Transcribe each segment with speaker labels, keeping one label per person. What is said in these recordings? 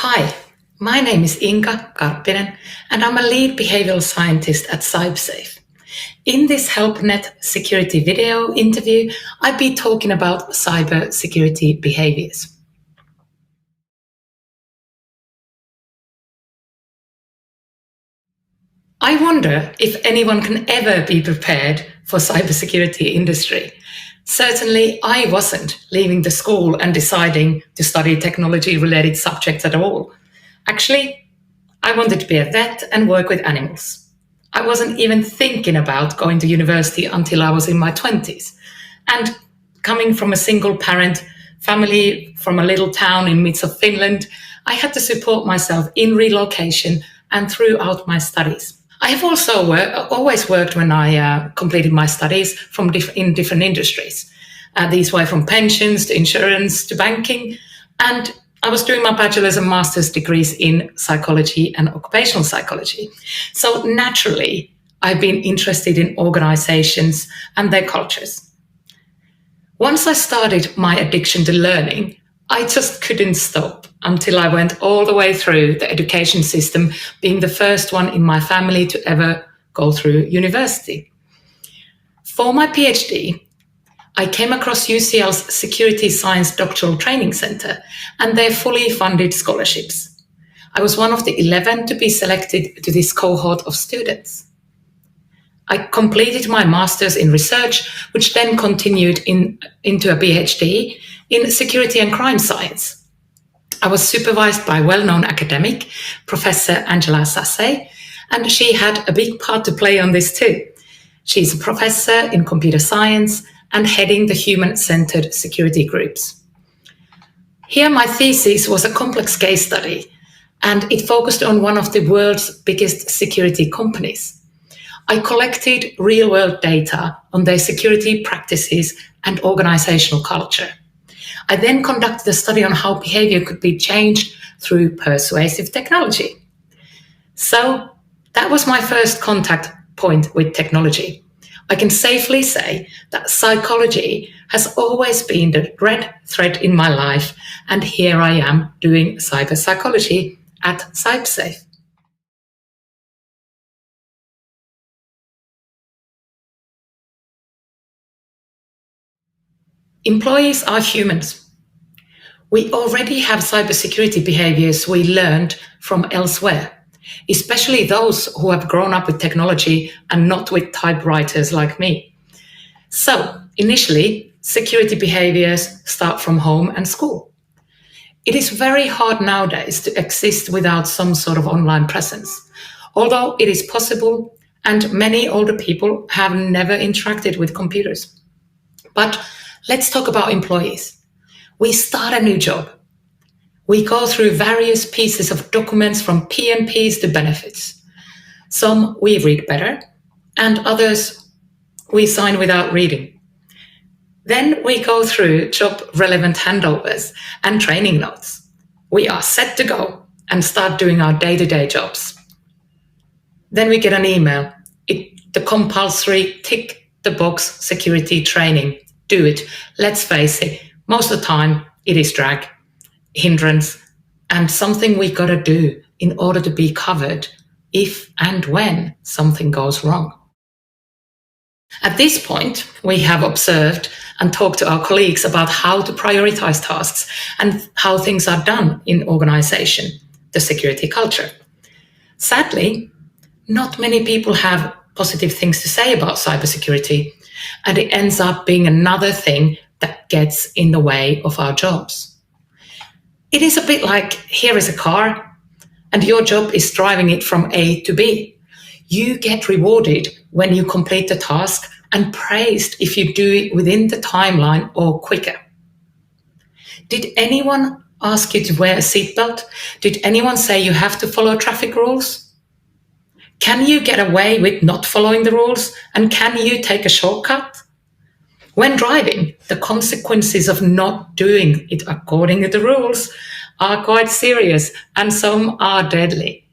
Speaker 1: Hi, my name is Inka Karppinen, and I'm a lead behavioral scientist at CybSafe. In this HelpNet security video interview, I'll be talking about cybersecurity behaviors. I wonder if anyone can ever be prepared for cybersecurity industry. Certainly, I wasn't leaving the school and deciding to study technology-related subjects at all. Actually, I wanted to be a vet and work with animals. I wasn't even thinking about going to university until I was in my 20s. And coming from a single parent family from a little town in midst of Finland, I had to support myself in relocation and throughout my studies. I have also always worked when I completed my studies in different industries. These were from pensions to insurance to banking, and I was doing my bachelor's and master's degrees in psychology and occupational psychology. So naturally, I've been interested in organizations and their cultures. Once I started my addiction to learning, I just couldn't stop until I went all the way through the education system, being the first one in my family to ever go through university. For my PhD, I came across UCL's Security Science Doctoral Training Center and their fully funded scholarships. I was one of the 11 to be selected to this cohort of students. I completed my master's in research, which then continued into a PhD in security and crime science. I was supervised by well-known academic, Professor Angela Sasse, and she had a big part to play on this too. She's a professor in computer science and heading the human-centered security groups. Here my thesis was a complex case study, and it focused on one of the world's biggest security companies. I collected real-world data on their security practices and organizational culture. I then conducted a study on how behavior could be changed through persuasive technology. So that was my first contact point with technology. I can safely say that psychology has always been the red thread in my life, and here I am doing cyber psychology at CybSafe. Employees are humans. We already have cybersecurity behaviors we learned from elsewhere, especially those who have grown up with technology and not with typewriters like me. So, initially, security behaviors start from home and school. It is very hard nowadays to exist without some sort of online presence, although it is possible, and many older people have never interacted with computers. But let's talk about employees. We start a new job. We go through various pieces of documents from PMPs to benefits. Some we read better, and others we sign without reading. Then we go through job-relevant handovers and training notes. We are set to go and start doing our day-to-day jobs. Then we get an email. The compulsory tick the box security training. Do it. Let's face it, most of the time it is drag, hindrance, and something we gotta do in order to be covered if and when something goes wrong. At this point, we have observed and talked to our colleagues about how to prioritize tasks and how things are done in organization, the security culture. Sadly, not many people have positive things to say about cybersecurity, and it ends up being another thing that gets in the way of our jobs. It is a bit like, here is a car, and your job is driving it from A to B. You get rewarded when you complete the task and praised if you do it within the timeline or quicker. Did anyone ask you to wear a seatbelt? Did anyone say you have to follow traffic rules? Can you get away with not following the rules? And can you take a shortcut? When driving, the consequences of not doing it according to the rules are quite serious, and some are deadly.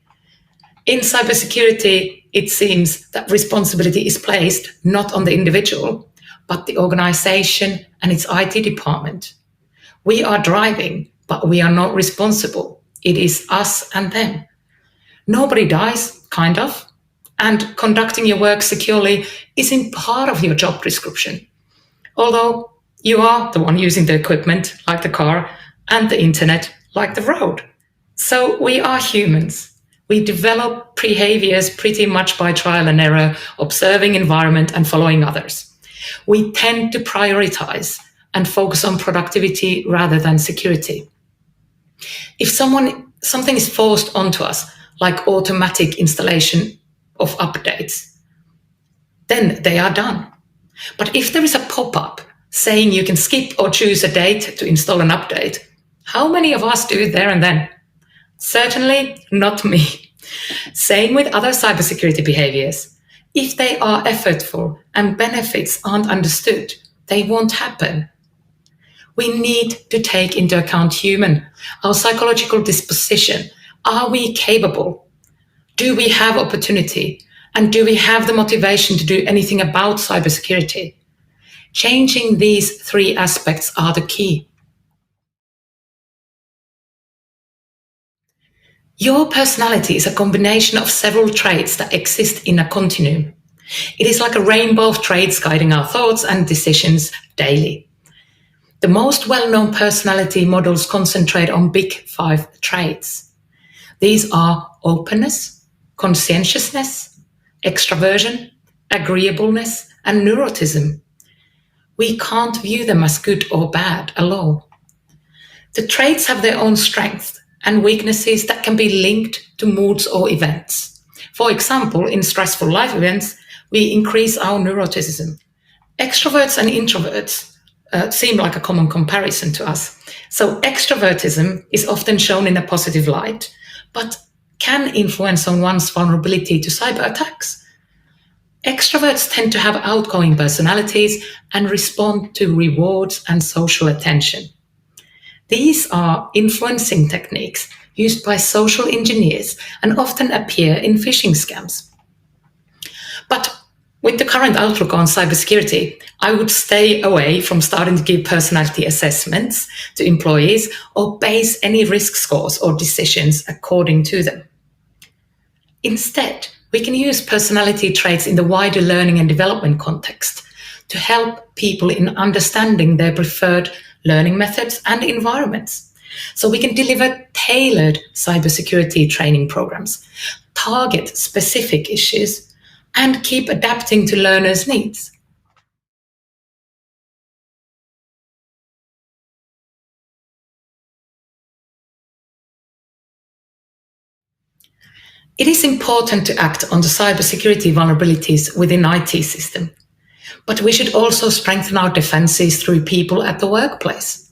Speaker 1: In cybersecurity, it seems that responsibility is placed not on the individual, but the organization and its IT department. We are driving, but we are not responsible. It is us and them. Nobody dies, kind of, and conducting your work securely isn't part of your job description. Although you are the one using the equipment, like the car, and the internet, like the road. So we are humans. We develop behaviors pretty much by trial and error, observing environment and following others. We tend to prioritize and focus on productivity rather than security. If something is forced onto us, like automatic installation of updates, then they are done. But if there is a pop-up saying you can skip or choose a date to install an update, how many of us do it there and then? Certainly not me. Same with other cybersecurity behaviors. If they are effortful and benefits aren't understood, they won't happen. We need to take into account our psychological disposition. Are we capable? Do we have opportunity? And do we have the motivation to do anything about cybersecurity? Changing these three aspects are the key. Your personality is a combination of several traits that exist in a continuum. It is like a rainbow of traits guiding our thoughts and decisions daily. The most well-known personality models concentrate on big 5 traits. These are openness, conscientiousness, extraversion, agreeableness, and neuroticism. We can't view them as good or bad alone. The traits have their own strengths and weaknesses that can be linked to moods or events. For example, in stressful life events, we increase our neuroticism. Extroverts and introverts seem like a common comparison to us. So extrovertism is often shown in a positive light, but can influence on one's vulnerability to cyber attacks. Extroverts tend to have outgoing personalities and respond to rewards and social attention. These are influencing techniques used by social engineers and often appear in phishing scams. But with the current outlook on cybersecurity, I would stay away from starting to give personality assessments to employees or base any risk scores or decisions according to them. Instead, we can use personality traits in the wider learning and development context to help people in understanding their preferred learning methods and environments. So we can deliver tailored cybersecurity training programs, target specific issues, and keep adapting to learners' needs. It is important to act on the cybersecurity vulnerabilities within IT system, but we should also strengthen our defenses through people at the workplace.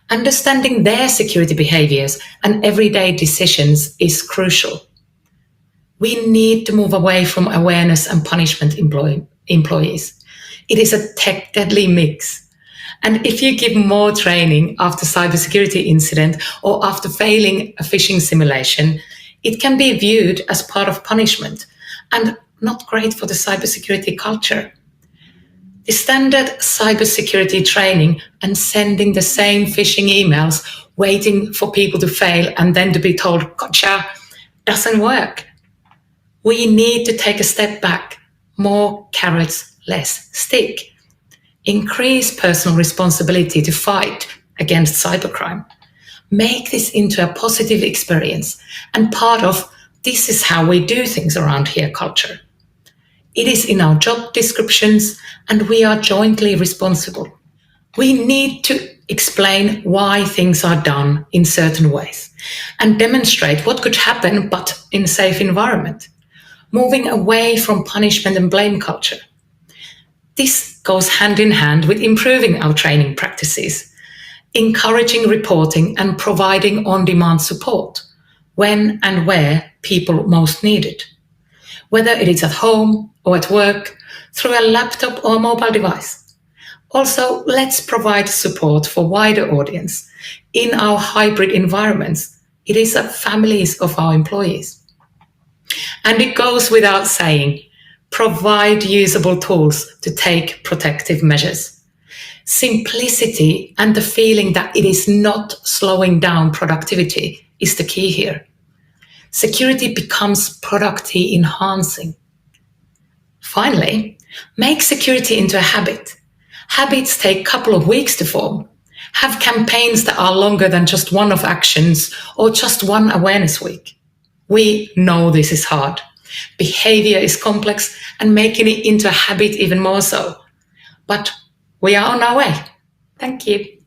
Speaker 1: Understanding their security behaviors and everyday decisions is crucial. We need to move away from awareness and punishment employees. It is a tech deadly mix. And if you give more training after cybersecurity incident or after failing a phishing simulation, it can be viewed as part of punishment and not great for the cybersecurity culture. The standard cybersecurity training and sending the same phishing emails, waiting for people to fail and then to be told, gotcha, doesn't work. We need to take a step back. More carrots, less stick. Increase personal responsibility to fight against cybercrime. Make this into a positive experience and part of this is how we do things around here culture. It is in our job descriptions and we are jointly responsible. We need to explain why things are done in certain ways and demonstrate what could happen but in a safe environment. Moving away from punishment and blame culture. This goes hand in hand with improving our training practices, encouraging reporting and providing on-demand support when and where people most need it, whether it is at home or at work, through a laptop or mobile device. Also, let's provide support for wider audience. In our hybrid environments, it is the families of our employees. And it goes without saying, provide usable tools to take protective measures. Simplicity and the feeling that it is not slowing down productivity is the key here. Security becomes productivity enhancing. Finally, make security into a habit. Habits take a couple of weeks to form. Have campaigns that are longer than just one-off actions or just one awareness week. We know this is hard. Behavior is complex and making it into a habit even more so. But we are on our way. Thank you.